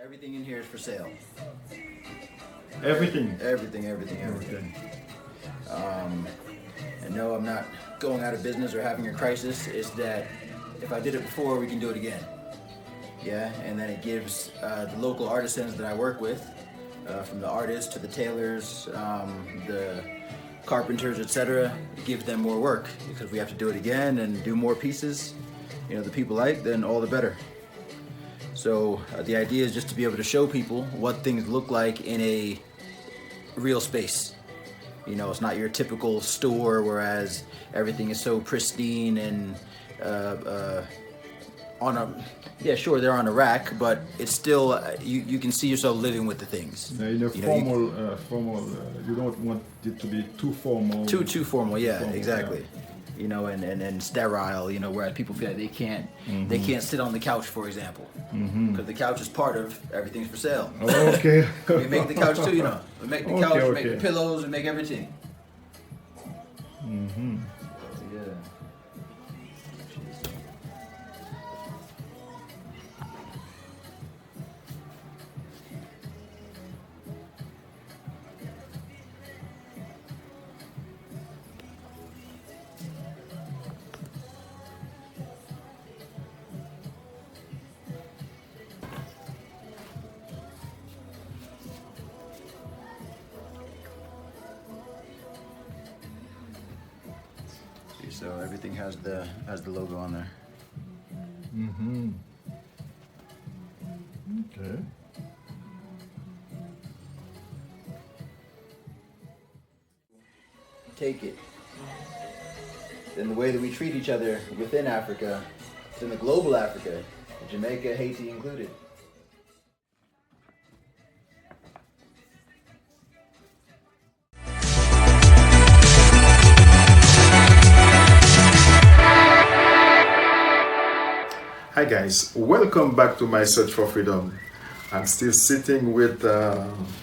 Everything in here is for sale. Everything. Everything. And no, I'm not going out of business or having a crisis. It's that if I did it before, we can do it again. Yeah, and then it gives the local artisans that I work with, from the artists to the tailors, the carpenters, etc., it gives them more work because we have to do it again and do more pieces. You know, the people like, then all the better. So the idea is just to be able to show people what things look like in a real space. You know, it's not your typical store, whereas everything is so pristine and on a, yeah, sure, they're on a rack, but it's still, you can see yourself living with the things. In a formal, you don't want it to be too formal. Too formal, yeah, formal, exactly. Yeah. You know, and sterile, you know, whereas people feel like they can't sit on the couch, for example, because the couch is part of everything's for sale. Oh, okay. We make the couch too, you know. We make the couch, we make the pillows, we make everything. Yeah. So everything has the logo on there. Okay. Take it. Then the way that we treat each other within Africa, it's in the global Africa, Jamaica, Haiti included. Hi guys, welcome back to my search for freedom. I'm still sitting with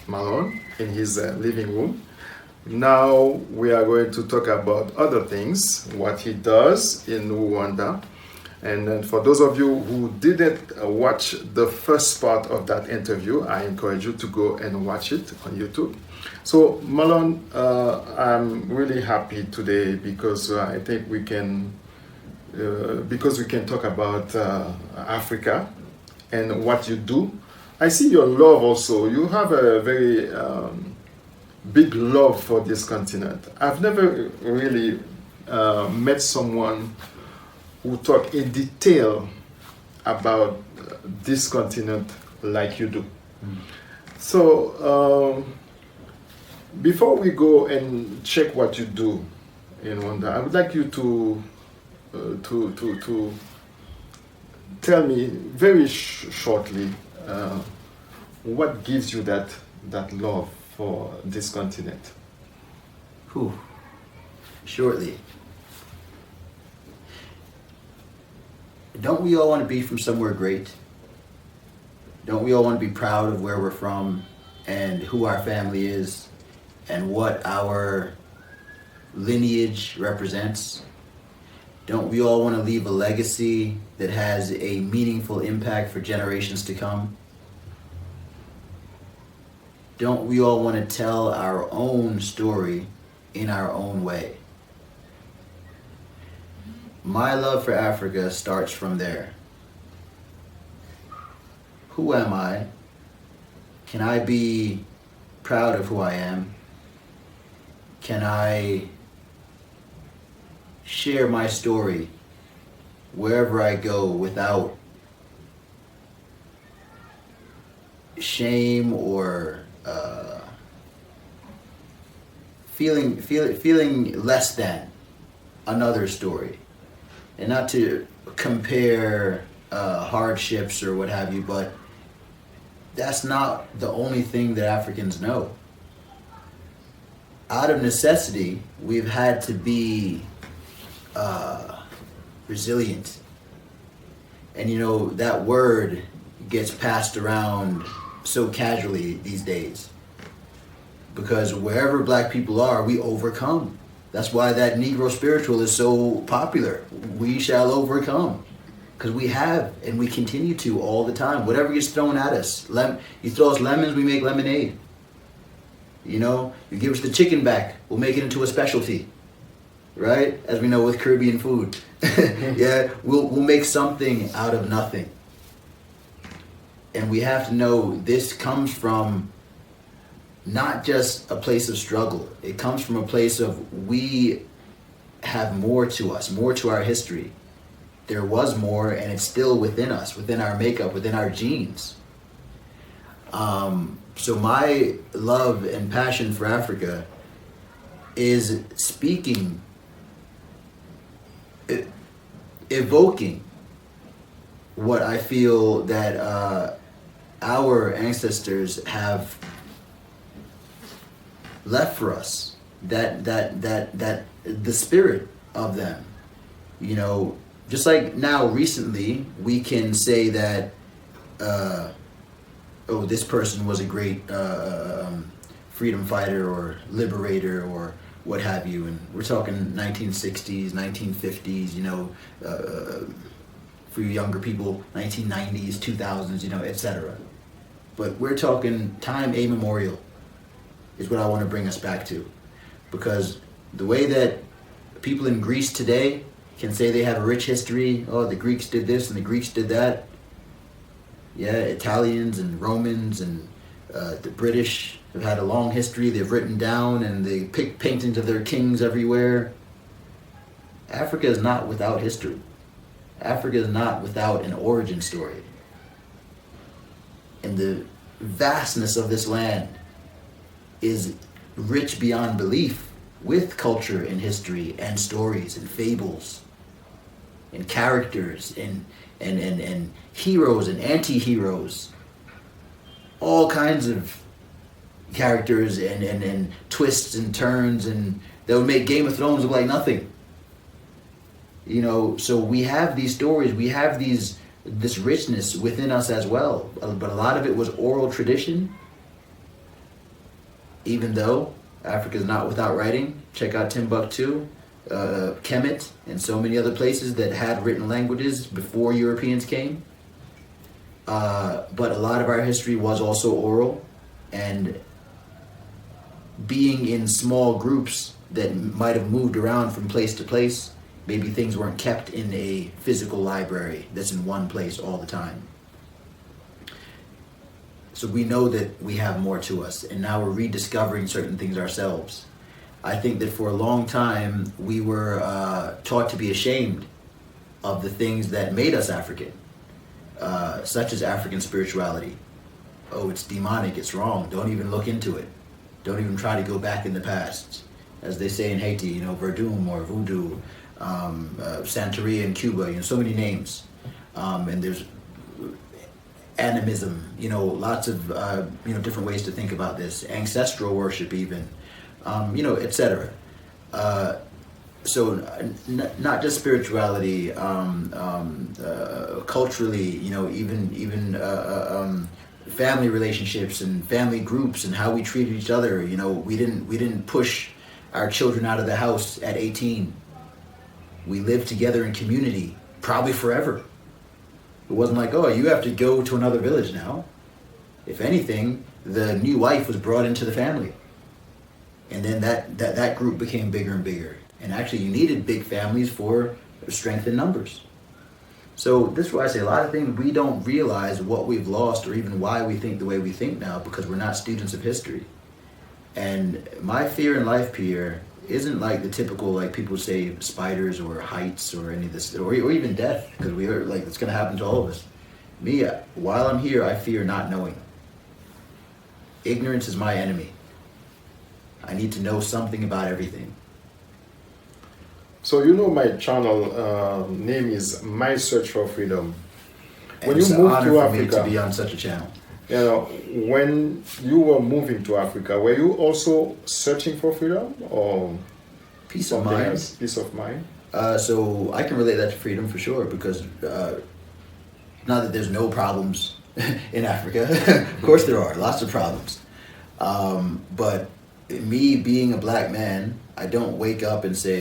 Marlon in his living room. Now we are going to talk about other things, what he does in Rwanda. And then for those of you who didn't watch the first part of that interview, I encourage you to go and watch it on YouTube. So Marlon, I'm really happy today because I think we can talk about Africa and what you do. I see your love also. You have a very big love for this continent. I've never really met someone who talk in detail about this continent like you do. So before we go and check what you do in Rwanda, I would like you to tell me very shortly what gives you that love for this continent. Shortly. Don't we all want to be from somewhere great? Don't we all want to be proud of where we're from and who our family is and what our lineage represents? Don't we all want to leave a legacy that has a meaningful impact for generations to come? Don't we all want to tell our own story in our own way? My love for Africa starts from there. Who am I? Can I be proud of who I am? Can I share my story wherever I go without shame or feeling less than another story? And not to compare hardships or what have you, but that's not the only thing that Africans know. Out of necessity, we've had to be resilient. And you know, that word gets passed around so casually these days. Because wherever black people are, we overcome. That's why that Negro spiritual is so popular. We shall overcome. Because we have, and we continue to all the time. Whatever gets thrown at us. You throw us lemons, we make lemonade. You know, you give us the chicken back, we'll make it into a specialty. Right? As we know with Caribbean food. Yeah, we'll make something out of nothing. And we have to know this comes from not just a place of struggle. It comes from a place of we have more to us, more to our history. There was more, and it's still within us, within our makeup, within our genes. So my love and passion for Africa is speaking, evoking what I feel that our ancestors have left for us. That the spirit of them, you know, just like now recently we can say that oh, this person was a great freedom fighter or liberator or what have you, and we're talking 1960s, 1950s, you know, for you younger people, 1990s, 2000s, you know, etc. But we're talking time immemorial is what I want to bring us back to, because the way that people in Greece today can say they have a rich history, oh, the Greeks did this and the Greeks did that. Yeah, Italians and Romans and the British have had a long history. They've written down and they pick paintings of their kings everywhere. Africa is not without history. Africa is not without an origin story. And the vastness of this land is rich beyond belief with culture and history and stories and fables and characters and heroes and anti-heroes, all kinds of characters and twists and turns, and that would make Game of Thrones look like nothing. You know, so we have these stories, we have this richness within us as well, but a lot of it was oral tradition. Even though Africa is not without writing, check out Timbuktu, Kemet, and so many other places that had written languages before Europeans came. But a lot of our history was also oral, and being in small groups that might have moved around from place to place, maybe things weren't kept in a physical library that's in one place all the time. So we know that we have more to us, and now we're rediscovering certain things ourselves. I think that for a long time we were taught to be ashamed of the things that made us African, such as African spirituality. Oh, it's demonic, it's wrong, don't even look into it. Don't even try to go back in the past. As they say in Haiti, you know, Verdun or Voodoo, Santeria in Cuba, you know, so many names. And there's animism, you know, lots of, you know, different ways to think about this. Ancestral worship even, you know, etc. So not just spirituality, culturally, you know, even family relationships and family groups and how we treated each other. You know, we didn't push our children out of the house at 18. We lived together in community, probably forever. It wasn't like, oh, you have to go to another village now. If anything, the new wife was brought into the family. And then that group became bigger and bigger. And actually you needed big families for strength in numbers. So this is why I say a lot of things we don't realize what we've lost or even why we think the way we think now, because we're not students of history. And my fear in life, Pierre, isn't like the typical, like people say, spiders or heights or any of this, or even death, because we heard like it's going to happen to all of us. Me, while I'm here, I fear not knowing. Ignorance is my enemy. I need to know something about everything. So you know my channel name is My Search for Freedom. And it's an honor for me to be on such a channel. You know, when you were moving to Africa, were you also searching for freedom or peace of mind? Else? Peace of mind. So I can relate that to freedom for sure, because not that there's no problems in Africa. Of course there are lots of problems, but me being a black man, I don't wake up and say,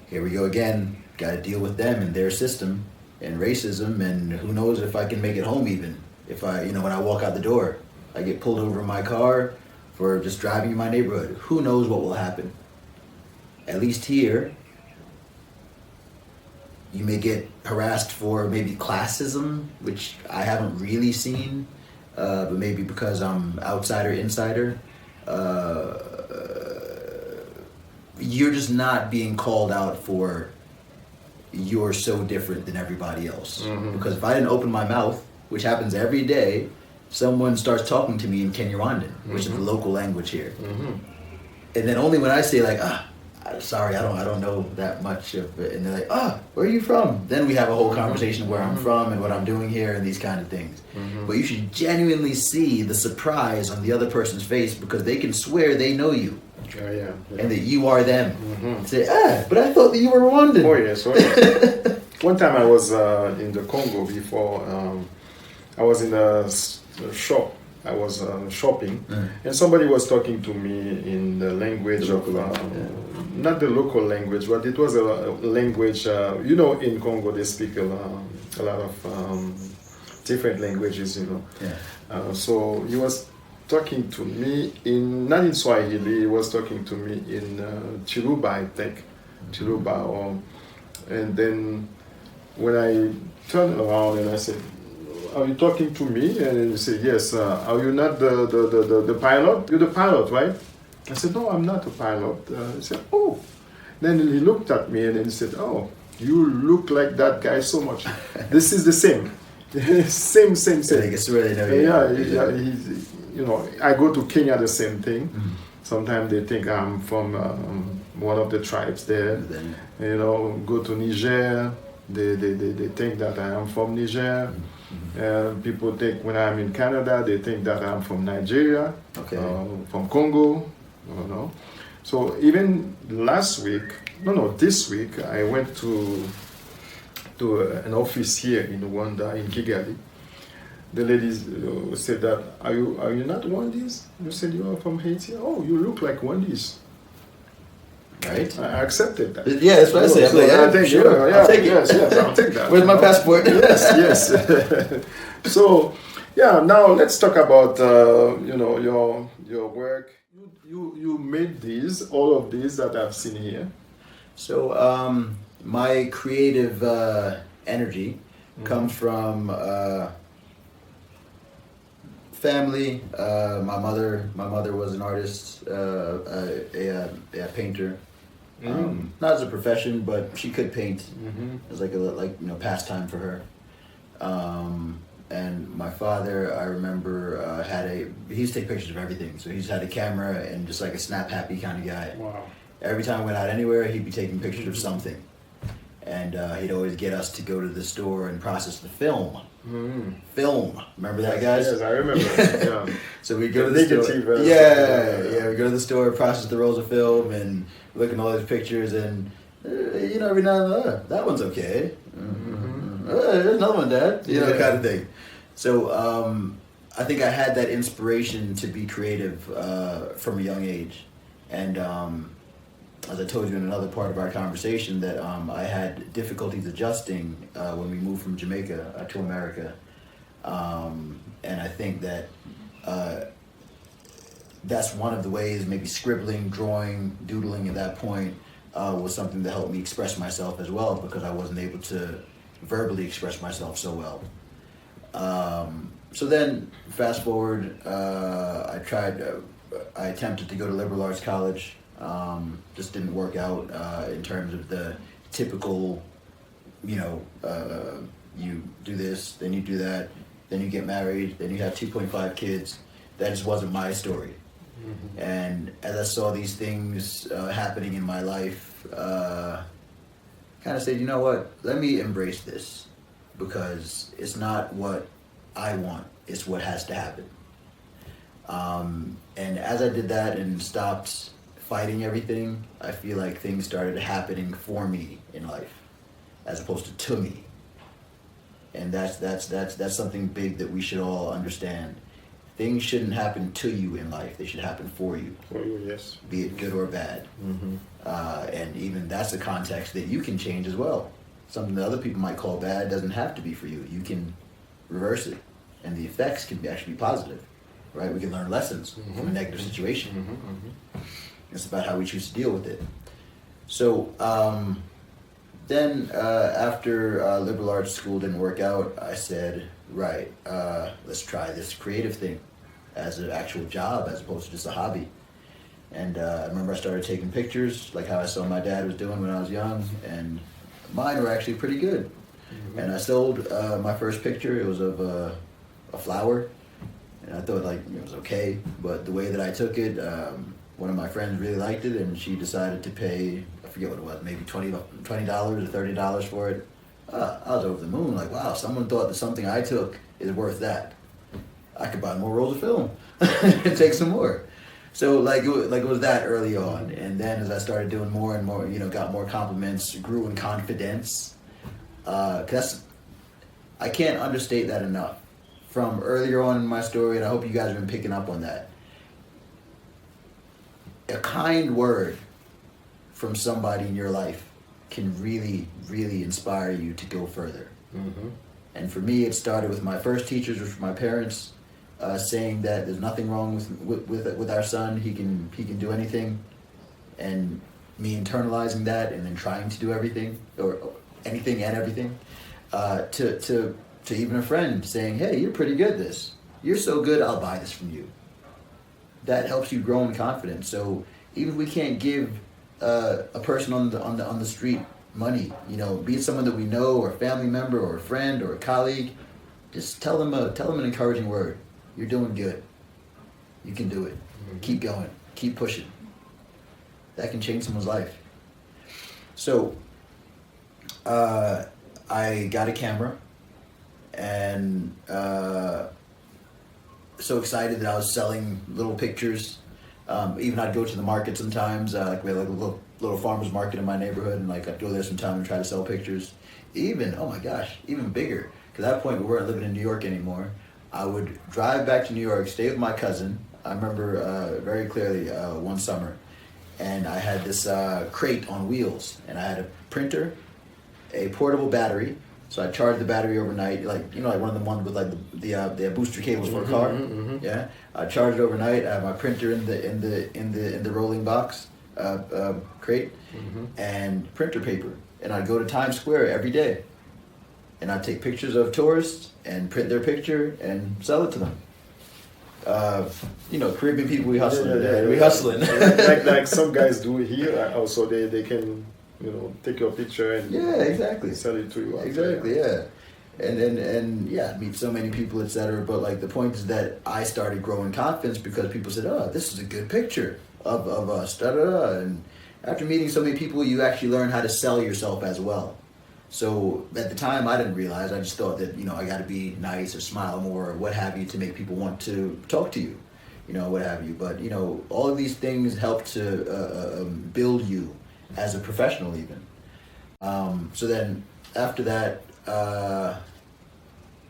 here we go again. got to deal with them and their system and racism, and who knows if I can make it home even. If I, when I walk out the door, I get pulled over in my car for just driving in my neighborhood. Who knows what will happen? At least here, you may get harassed for maybe classism, which I haven't really seen, but maybe because I'm outsider, insider. You're just not being called out for you're so different than everybody else. Because if I didn't open my mouth, which happens every day, someone starts talking to me in Kinyarwandan, which is the local language here. And then only when I say like, sorry, I don't know that much of it, and they're like, where are you from? Then we have a whole conversation of where I'm from and what I'm doing here and these kind of things. But you should genuinely see the surprise on the other person's face, because they can swear they know you. And that you are them. Say, but I thought that you were Rwandan. Oh yes. One time I was in the Congo before. I was in a shop. I was shopping, and somebody was talking to me in the language of not the local language, but it was a language. In Congo they speak a lot of different languages. So he was talking to me not in Swahili. He was talking to me in Chiluba, I think, Chiluba. And then when I turned around and I said, "Are you talking to me?" And he said, "Yes. Are you not the pilot? You're the pilot, right?" I said, "No, I'm not a pilot." He said, "Oh." Then he looked at me and then he said, "Oh, you look like that guy so much. This is the same." same. I guess really I go to Kenya, the same thing. Sometimes they think I'm from one of the tribes there. Go to Niger, they think that I am from Niger. People think when I'm in Canada, they think that I'm from Nigeria, from Congo. So even this week, I went to an office here in Rwanda, in Kigali. The ladies said that, are you not Rwandese? You said you are from Haiti. Oh, you look like Rwandese. Right? I accepted that. Yeah, that's what I said. I'll take it. Yes, I'll take that. Where's my passport? Yes. So, now let's talk about your work. You made all of these that I've seen here. So my creative energy comes from family. My mother was an artist, a painter. Not as a profession, but she could paint. It was like pastime for her. And my father, I remember, he used to take pictures of everything. So he just had a camera and just like a snap happy kind of guy. Wow. Every time we went out anywhere, he'd be taking pictures of something. And he'd always get us to go to the store and process the film. Film. Remember that, guys? Yes, I remember. So we'd go to the store. We go to the store, process the rolls of film, and look at all these pictures, and every now and then, that one's okay. There's another one, Dad. Kind of thing. So I think I had that inspiration to be creative from a young age, and as I told you in another part of our conversation, that I had difficulties adjusting when we moved from Jamaica to America, and I think that that's one of the ways. Maybe scribbling, drawing, doodling at that point was something that helped me express myself as well, because I wasn't able to verbally express myself so well. So then, fast forward, I attempted to go to liberal arts college. Just didn't work out in terms of the typical, you do this, then you do that, then you get married, then you have 2.5 kids. That just wasn't my story. And as I saw these things happening in my life, kind of said, you know what, let me embrace this, because it's not what I want, it's what has to happen. And as I did that and stopped fighting everything, I feel like things started happening for me in life, as opposed to me. And that's something big that we should all understand. things shouldn't happen to you in life. They should happen for you. For you, yes. Be it good or bad. And even that's a context that you can change as well. Something that other people might call bad doesn't have to be for you. You can reverse it. And the effects can actually be positive, right? We can learn lessons from a negative situation. It's about how we choose to deal with it. So then after liberal arts school didn't work out, I said, right, let's try this creative thing as an actual job as opposed to just a hobby. And I remember I started taking pictures, like how I saw my dad was doing when I was young, and mine were actually pretty good. And I sold my first picture. It was of a flower, and I thought like it was okay, but the way that I took it, one of my friends really liked it, and she decided to pay, I forget what it was, maybe $20 or $30 for it. I was over the moon, like, wow, someone thought that something I took is worth that. I could buy more rolls of film and take some more. So like it was that early on, and then as I started doing more and more, got more compliments, grew in confidence. Cause I can't understate that enough. From earlier on in my story, and I hope you guys have been picking up on that. A kind word from somebody in your life can really, really inspire you to go further. And for me, it started with my first teachers, which were my parents, saying that there's nothing wrong with our son. He can do anything, and me internalizing that, and then trying to do everything or anything and everything. To even a friend saying, "Hey, you're pretty good at this. You're so good, I'll buy this from you." That helps you grow in confidence. So even if we can't give a person on the street money, be it someone that we know, or a family member, or a friend, or a colleague, just tell them an encouraging word. You're doing good. You can do it. Keep going. Keep pushing. That can change someone's life. So I got a camera, and so excited that I was selling little pictures. Even I'd go to the market sometimes. Like we had like a little farmer's market in my neighborhood, and like I'd go there sometime and try to sell pictures. Even, oh my gosh, even bigger. Because at that point we weren't living in New York anymore. I would drive back to New York, stay with my cousin. I remember very clearly one summer, and I had this crate on wheels, and I had a printer, a portable battery. So I charged the battery overnight, like one of the ones with like the booster cables for a car. Yeah, I charged it overnight. I have my printer in the rolling box crate, and printer paper, and I'd go to Times Square every day, and I'd take pictures of tourists and print their picture and sell it to them. Caribbean people, we hustling. We hustling. like some guys do here. Also, they can. Take your picture and exactly, sell it to you. Exactly, yeah. And meet so many people, etc. But like the point is that I started growing confidence because people said, "Oh, this is a good picture of us." Da, da, da. And after meeting so many people, you actually learn how to sell yourself as well. So at the time, I didn't realize. I just thought that I got to be nice or smile more or what have you to make people want to talk to you, what have you. But all of these things help to build you as a professional even. So then after that,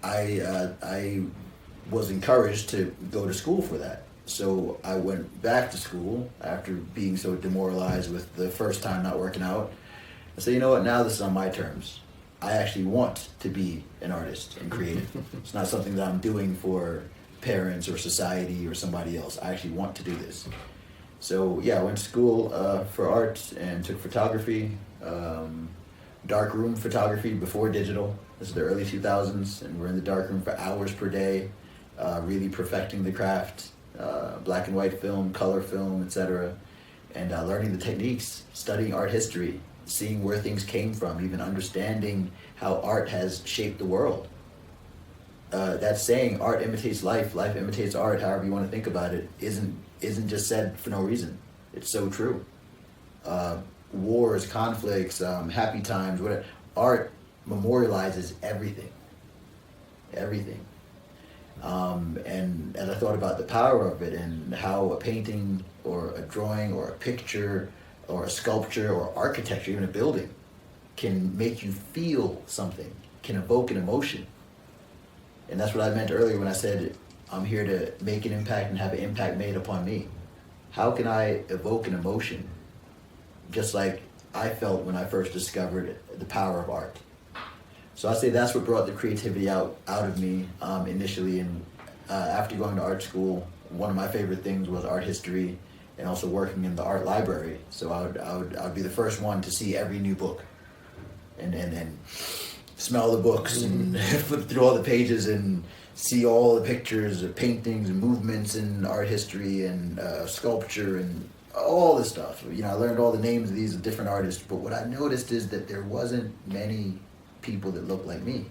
I was encouraged to go to school for that. So I went back to school after being so demoralized with the first time not working out. I said, you know what, now this is on my terms. I actually want to be an artist and creative. It's not something that I'm doing for parents or society or somebody else. I actually want to do this. So I went to school for art and took photography, darkroom photography before digital. This is the early 2000s, and we're in the darkroom for hours per day, really perfecting the craft, black and white film, color film, etc., and learning the techniques, studying art history, seeing where things came from, even understanding how art has shaped the world. That saying, art imitates life, life imitates art, however you want to think about it, isn't just said for no reason. It's so true. Wars, conflicts, happy times, whatever. Art memorializes everything. Everything. And as I thought about the power of it and how a painting or a drawing or a picture or a sculpture or architecture, even a building, can make you feel something, can evoke an emotion. And that's what I meant earlier when I said I'm here to make an impact and have an impact made upon me. How can I evoke an emotion just like I felt when I first discovered the power of art? So I say that's what brought the creativity out of me initially. And after going to art school, one of my favorite things was art history and also working in the art library. So I would be the first one to see every new book and smell the books and flip through all the pages and see all the pictures of paintings and movements in art history and sculpture and all this stuff. You know, I learned all the names of these different artists, but what I noticed is that there wasn't many people that looked like me.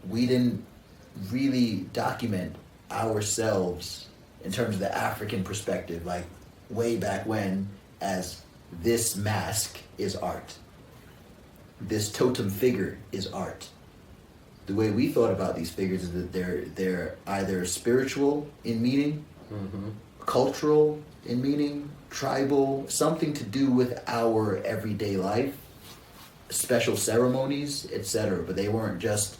We didn't really document ourselves in terms of the African perspective, like way back when, as this mask is art. This totem figure is art. The way we thought about these figures is that they're either spiritual in meaning, cultural in meaning, tribal, something to do with our everyday life, special ceremonies, etc. But they weren't just,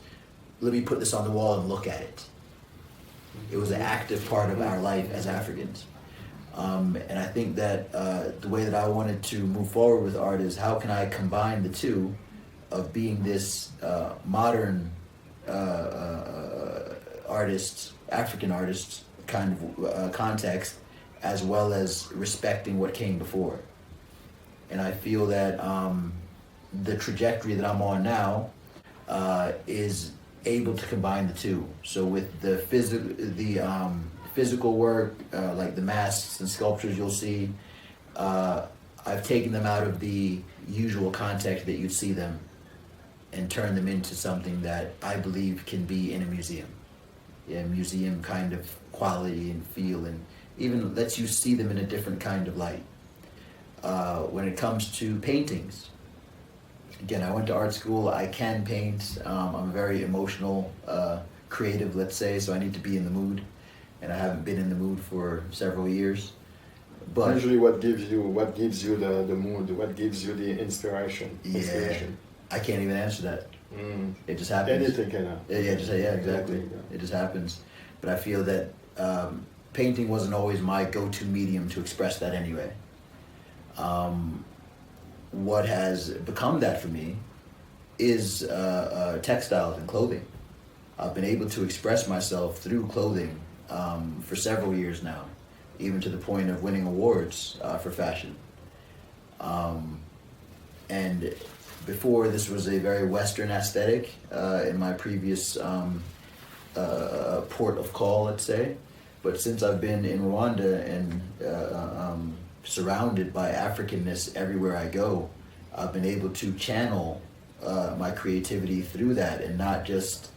let me put this on the wall and look at it. It was an active part of our life as Africans. And I think that the way that I wanted to move forward with art is how can I combine the two of being this modern artist, African artist kind of context, as well as respecting what came before. And I feel that the trajectory that I'm on now is able to combine the two. So with the physical work, like the masks and sculptures you'll see, I've taken them out of the usual context that you'd see them and turned them into something that I believe can be in a museum. Yeah, museum kind of quality and feel, and even lets you see them in a different kind of light. When it comes to paintings, again, I went to art school. I can paint. I'm a very emotional, creative, let's say, so I need to be in the mood, and I haven't been in the mood for several years. But usually, what gives you the mood? What gives you the inspiration? Yeah, I can't even answer that. It just happens. Anything can happen. Yeah, exactly. It just happens. But I feel that painting wasn't always my go-to medium to express that anyway. What has become that for me is textiles and clothing. I've been able to express myself through clothing for several years now, even to the point of winning awards for fashion. And before, this was a very Western aesthetic in my previous port of call, let's say. But since I've been in Rwanda and surrounded by Africanness everywhere I go, I've been able to channel my creativity through that and not just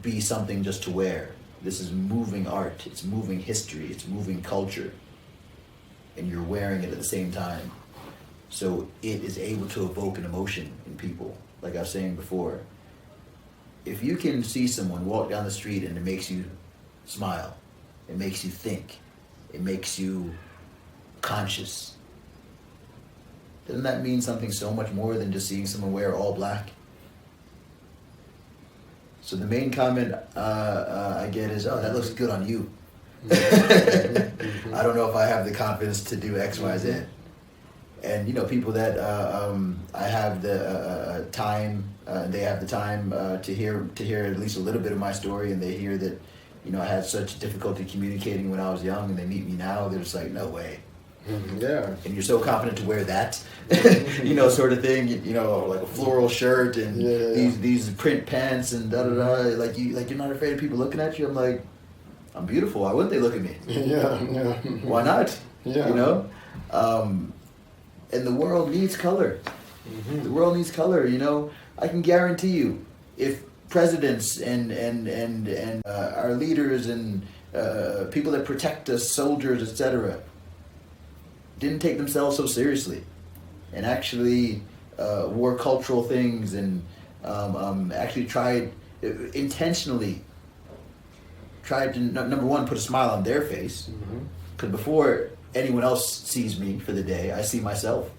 be something just to wear. This is moving art, it's moving history, it's moving culture, and you're wearing it at the same time. So it is able to evoke an emotion in people. Like I was saying before, if you can see someone walk down the street and it makes you smile, it makes you think, it makes you conscious, doesn't that mean something so much more than just seeing someone wear all black? So the main comment I get is, oh, that looks good on you. I don't know if I have the confidence to do X, Y, Z. And you know, people that I have the time, they have the time to hear at least a little bit of my story, and they hear that, you know, I had such difficulty communicating when I was young, and they meet me now, they're just like, no way. Yeah. And you're so confident to wear that, you know, sort of thing. You know, like a floral shirt and these print pants and da da da. Like you're not afraid of people looking at you. I'm like, I'm beautiful. Why wouldn't they look at me? Yeah. Why not? Yeah. You know. And the world needs color. The world needs color. You know, I can guarantee you, if presidents and our leaders and people that protect us, soldiers, etc., didn't take themselves so seriously, and actually wore cultural things and actually intentionally tried to number one, put a smile on their face, because before anyone else sees me for the day, I see myself.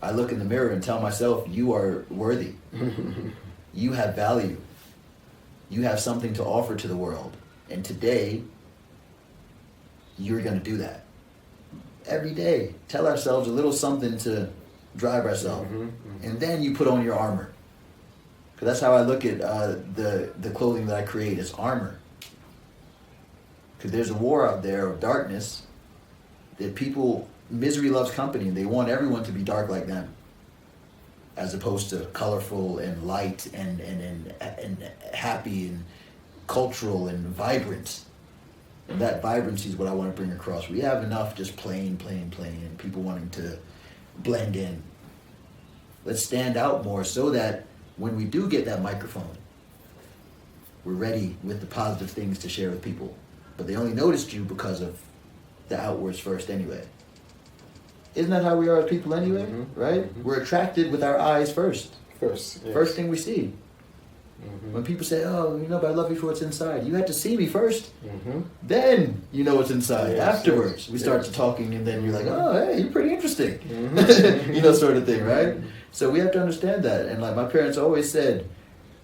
I look in the mirror and tell myself, you are worthy. You have value. you have something to offer to the world. And today, you're going to do that. Every day, tell ourselves a little something to drive ourselves. And then you put on your armor. Because that's how I look at the clothing that I create as armor. Because there's a war out there of darkness that people, misery loves company, and they want everyone to be dark like them, as opposed to colorful and light and happy and cultural and vibrant. And that vibrancy is what I want to bring across. We have enough just plain, and people wanting to blend in. Let's stand out more so that when we do get that microphone, we're ready with the positive things to share with people. But they only noticed you because of the outwards first anyway. Isn't that how we are as people anyway, right? We're attracted with our eyes first. First, yes. First thing we see. When people say, oh, but I love you for what's inside. You had to see me first. Then you know what's inside. Yes, Afterwards, we start to talking, and then you're like, oh, hey, you're pretty interesting. Sort of thing, right? So we have to understand that. And like my parents always said,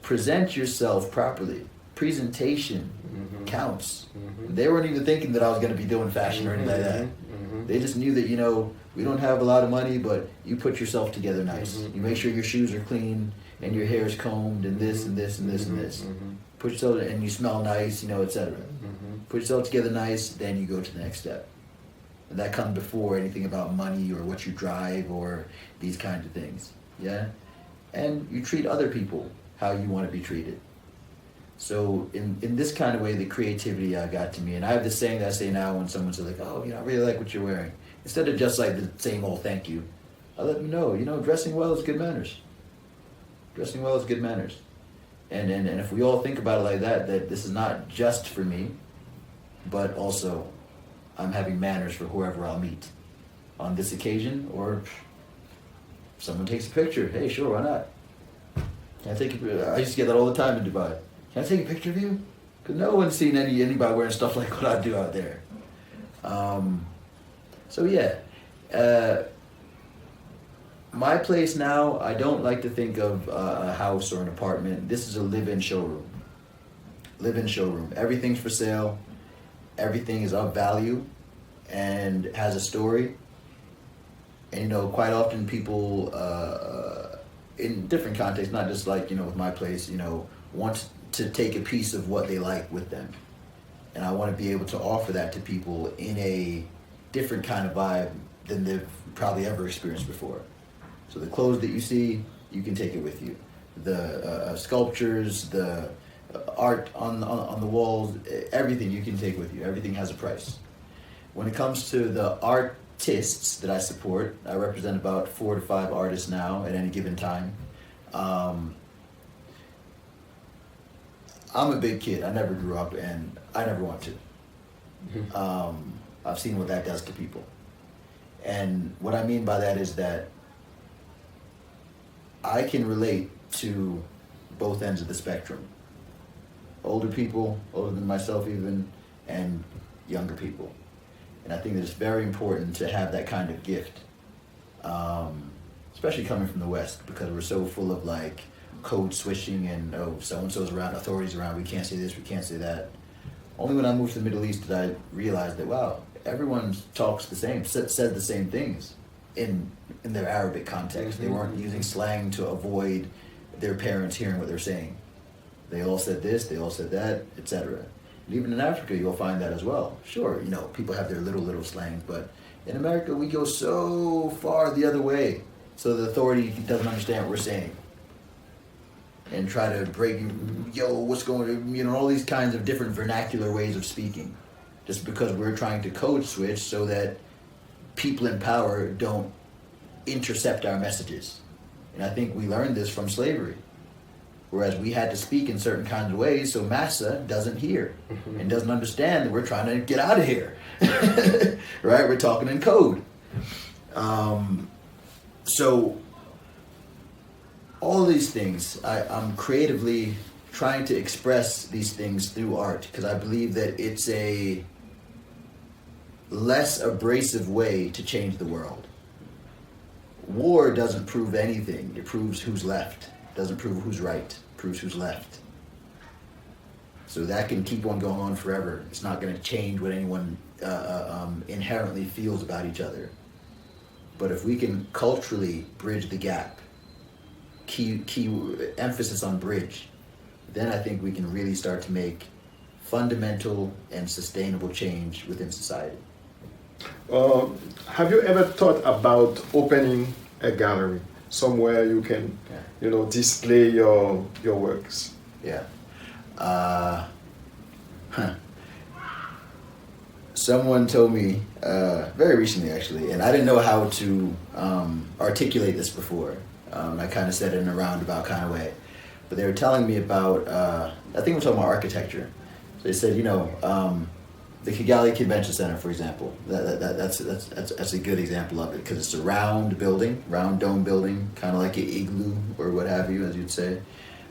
present yourself properly. Presentation counts. They weren't even thinking that I was going to be doing fashion or anything like that. They just knew that, we don't have a lot of money, but you put yourself together nice. You make sure your shoes are clean and your hair is combed and this and this and this and this. Put yourself, and you smell nice, etc. Put yourself together nice, then you go to the next step. And that comes before anything about money or what you drive or these kinds of things. Yeah? And you treat other people how you want to be treated. So in this kind of way, the creativity got to me. And I have this saying that I say now when someone says like, oh, I really like what you're wearing. Instead of just like the same old thank you, I let them know, dressing well is good manners. Dressing well is good manners. And if we all think about it like that this is not just for me, but also I'm having manners for whoever I'll meet on this occasion, or if someone takes a picture, hey, sure, why not? Can I take a picture? I used to get that all the time in Dubai. Can I take a picture of you? Because no one's seen anybody wearing stuff like what I do out there. My place now, I don't like to think of a house or an apartment. This is a live-in showroom. Live-in showroom. Everything's for sale. Everything is of value and has a story. And quite often people, in different contexts, not just like, with my place, want to take a piece of what they like with them. And I want to be able to offer that to people in a different kind of vibe than they've probably ever experienced before. So the clothes that you see, you can take it with you. The sculptures, the art on the walls, everything you can take with you. Everything has a price. When it comes to the artists that I support, I represent about 4 to 5 artists now at any given time. I'm a big kid. I never grew up, and I never want to. I've seen what that does to people. And what I mean by that is that I can relate to both ends of the spectrum. Older people, older than myself even, and younger people. And I think that it's very important to have that kind of gift, especially coming from the West, because we're so full of like code switching and so-and-so's around, authorities around, we can't say this, we can't say that. Only when I moved to the Middle East did I realize that, wow, everyone talks the same, said the same things in their Arabic context. They weren't using slang to avoid their parents hearing what they're saying. They all said this, they all said that, etc. And even in Africa, you'll find that as well. Sure, people have their little slangs, but in America, we go so far the other way, so the authority doesn't understand what we're saying. And try to break, what's going on, all these kinds of different vernacular ways of speaking. Just because we're trying to code switch so that people in power don't intercept our messages. And I think we learned this from slavery. Whereas we had to speak in certain kinds of ways so massa doesn't hear and doesn't understand that we're trying to get out of here. Right? We're talking in code. So all of these things, I'm creatively trying to express these things through art because I believe that it's a less abrasive way to change the world. War doesn't prove anything. It proves who's left. It doesn't prove who's right. It proves who's left. So that can keep on going on forever. It's not going to change what anyone inherently feels about each other. But if we can culturally bridge the gap, key emphasis on bridge, then I think we can really start to make fundamental and sustainable change within society. Have you ever thought about opening a gallery somewhere you can, display your works? Yeah. Someone told me very recently, actually, and I didn't know how to articulate this before. I kind of said it in a roundabout kind of way, but they were telling me about. I think we're talking about architecture. So they said, the Kigali Convention Center, for example. That's a good example of it because it's a round building, round dome building, kind of like an igloo or what have you, as you'd say.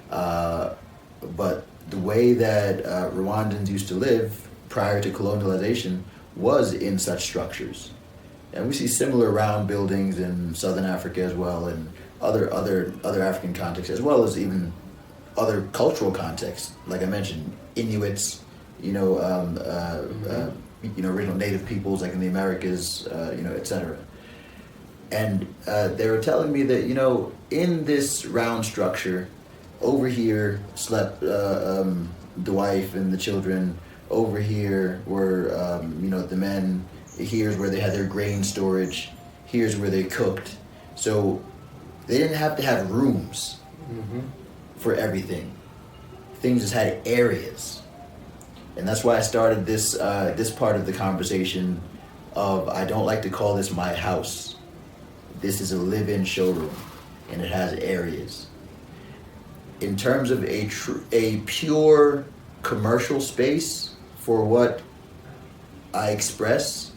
But the way that Rwandans used to live prior to colonialization was in such structures. And we see similar round buildings in Southern Africa as well, and other African contexts, as well as even other cultural contexts. Like I mentioned, Inuits, original native peoples like in the Americas, etc. And they were telling me that, in this round structure, over here slept the wife and the children. Over here were, the men. Here's where they had their grain storage. Here's where they cooked. So they didn't have to have rooms for everything. Things just had areas. And that's why I started this part of the conversation of, I don't like to call this my house. This is a live-in showroom, and it has areas. In terms of a pure commercial space for what I express,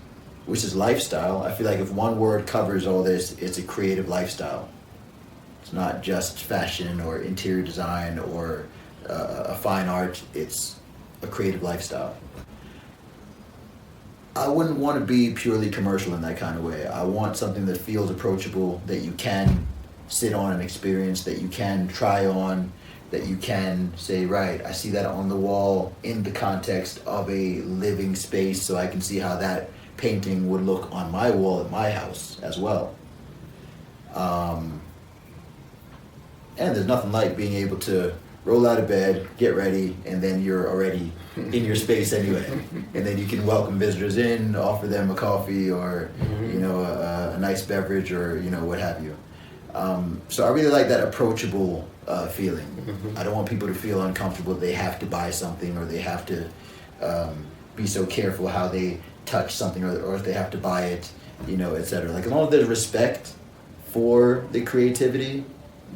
which is lifestyle, I feel like if one word covers all this, it's a creative lifestyle. It's not just fashion or interior design or a fine art. It's a creative lifestyle. I wouldn't want to be purely commercial in that kind of way. I want something that feels approachable, that you can sit on and experience, that you can try on, that you can say, right, I see that on the wall in the context of a living space, so I can see how that painting would look on my wall at my house as well. And there's nothing like being able to roll out of bed, get ready, and then you're already in your space anyway. And then you can welcome visitors in, offer them a coffee or, a nice beverage or, what have you. So I really like that approachable feeling. I don't want people to feel uncomfortable that they have to buy something or they have to be so careful how they touch something or if they have to buy it, etc. Like, as long as there's respect for the creativity,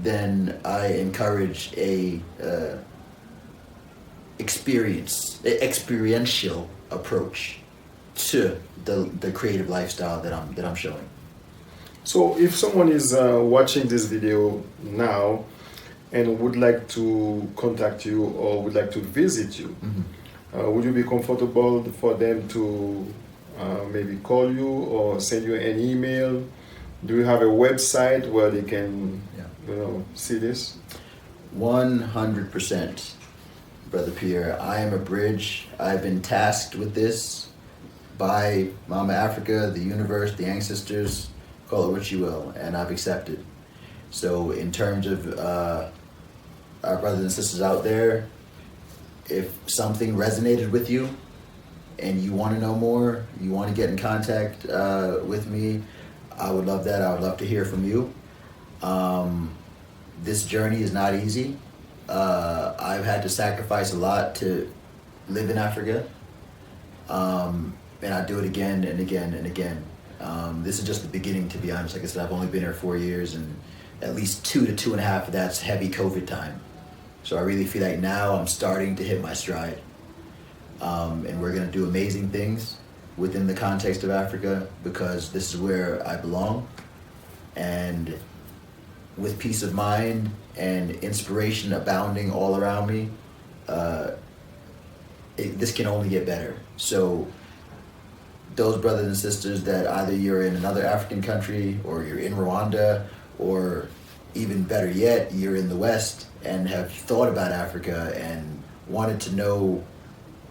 then I encourage a experiential approach to the creative lifestyle that I'm showing. So if someone is watching this video now and would like to contact you or would like to visit you, would you be comfortable for them to maybe call you or send you an email? Do you have a website where they can see this? 100%, Brother Pierre. I am a bridge. I've been tasked with this by Mama Africa, the universe, the ancestors, call it what you will, and I've accepted. So in terms of our brothers and sisters out there, if something resonated with you and you want to know more, you want to get in contact with me, I would love that. I would love to hear from you. This journey is not easy. I've had to sacrifice a lot to live in Africa. And I do it again and again and again. This is just the beginning, to be honest. Like I said, I've only been here 4 years, and at least 2 to 2.5 of that's heavy COVID time. So I really feel like now I'm starting to hit my stride. And we're going to do amazing things within the context of Africa, because this is where I belong. And with peace of mind and inspiration abounding all around me, this can only get better. So those brothers and sisters that either you're in another African country or you're in Rwanda, or even better yet, you're in the West and have thought about Africa and wanted to know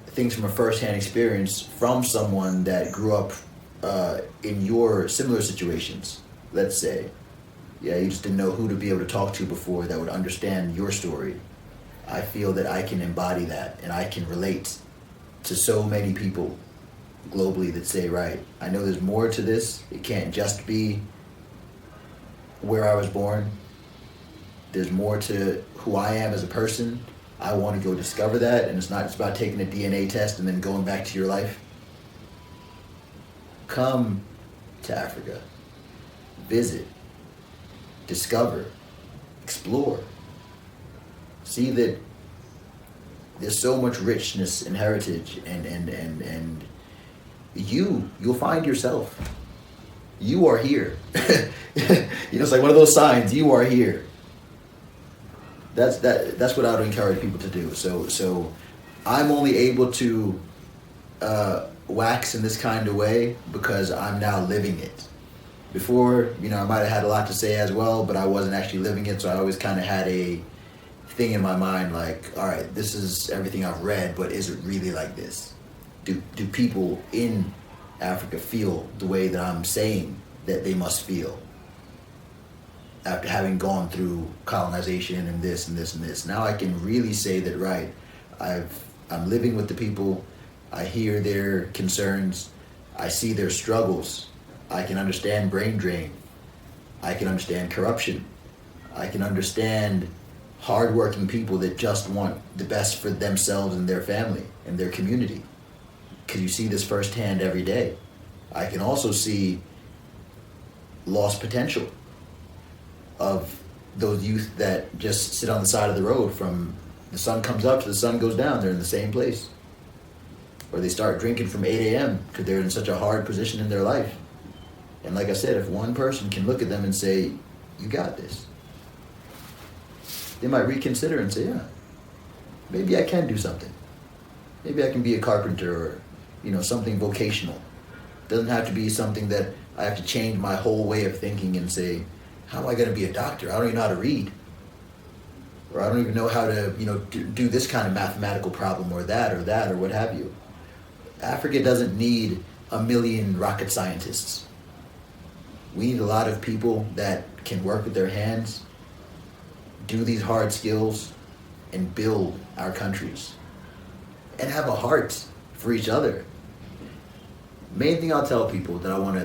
things from a first-hand experience from someone that grew up in your similar situations, let's say. Yeah, you just didn't know who to be able to talk to before that would understand your story. I feel that I can embody that and I can relate to so many people globally that say, right, I know there's more to this. It can't just be where I was born. There's more to who I am as a person. I want to go discover that, and it's not just about taking a DNA test and then going back to your life. Come to Africa. Visit. Discover. Explore. See that there's so much richness and heritage, and you'll find yourself. You are here. It's like one of those signs. You are here. That's what I would encourage people to do. So I'm only able to wax in this kind of way because I'm now living it. Before, I might have had a lot to say as well, but I wasn't actually living it, so I always kind of had a thing in my mind like, all right, this is everything I've read, but is it really like this? Do people in Africa feel the way that I'm saying that they must feel after having gone through colonization and this and this and this? Now I can really say that, right, I'm living with the people. I hear their concerns. I see their struggles. I can understand brain drain. I can understand corruption. I can understand hardworking people that just want the best for themselves and their family and their community. Because you see this firsthand every day. I can also see lost potential of those youth that just sit on the side of the road from the sun comes up to the sun goes down. They're in the same place. Or they start drinking from 8 a.m. because they're in such a hard position in their life. And like I said, if one person can look at them and say, you got this, they might reconsider and say, yeah, maybe I can do something. Maybe I can be a carpenter or, something vocational. It doesn't have to be something that I have to change my whole way of thinking and say, how am I going to be a doctor? I don't even know how to read. Or I don't even know how to, do this kind of mathematical problem or that or what have you. Africa doesn't need a million rocket scientists. We need a lot of people that can work with their hands, do these hard skills, and build our countries. And have a heart for each other. Main thing I'll tell people that I want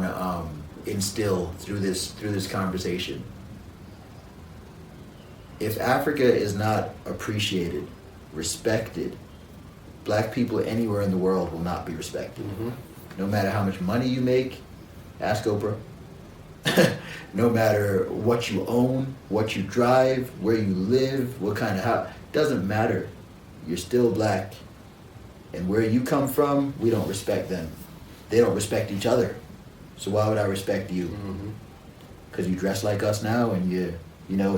to instill through this conversation. If Africa is not appreciated, respected, black people anywhere in the world will not be respected. Mm-hmm. No matter how much money you make, ask Oprah. No matter what you own, what you drive, where you live, what kind of house, doesn't matter. You're still black. And where you come from, we don't respect them. They don't respect each other. So why would I respect you? Because you dress like us now and you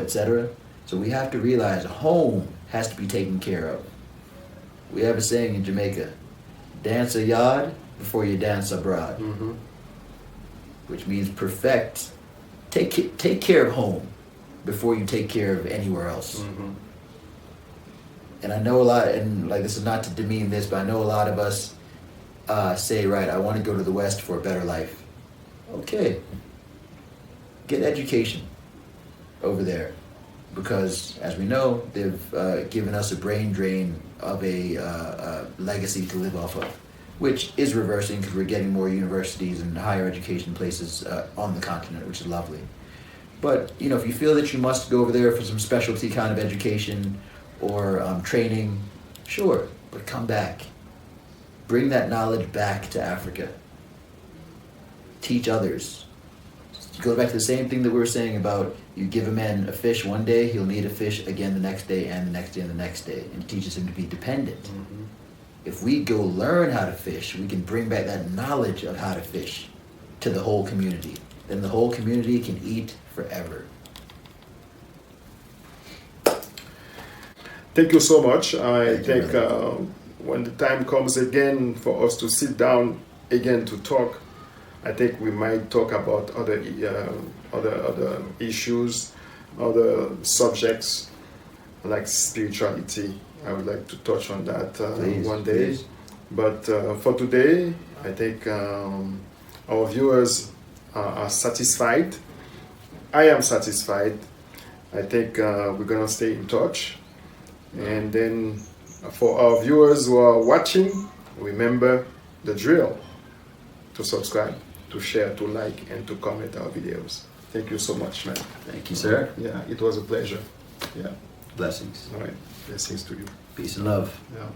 etc. So we have to realize home has to be taken care of. We have a saying in Jamaica, dance a yard before you dance abroad. Mm-hmm. Which means perfect. Take care of home before you take care of anywhere else. Mm-hmm. And I know a lot, and like this is not to demean this, but I know a lot of us say, right, I want to go to the West for a better life. Okay. Get education over there. Because, as we know, they've given us a brain drain of a legacy to live off of, which is reversing because we're getting more universities and higher education places on the continent, which is lovely. But, if you feel that you must go over there for some specialty kind of education or training, sure, but come back. Bring that knowledge back to Africa. Teach others. Go back to the same thing that we were saying about you give a man a fish one day, he'll need a fish again the next day and the next day and the next day. And it teaches him to be dependent. Mm-hmm. If we go learn how to fish, we can bring back that knowledge of how to fish to the whole community. Then the whole community can eat forever. Thank you so much. I think when the time comes again for us to sit down again to talk, I think we might talk about other issues, other subjects like spirituality, I would like to touch on that Please, one day. please. But for today, I think our viewers are satisfied. I am satisfied. I think we're gonna stay in touch. And then for our viewers who are watching, remember the drill: to subscribe, to share, to like, and to comment our videos. Thank you so much, man. Thank you, sir. Yeah, it was a pleasure. Yeah. Blessings. All right. Blessings to you. Peace and love. Yeah.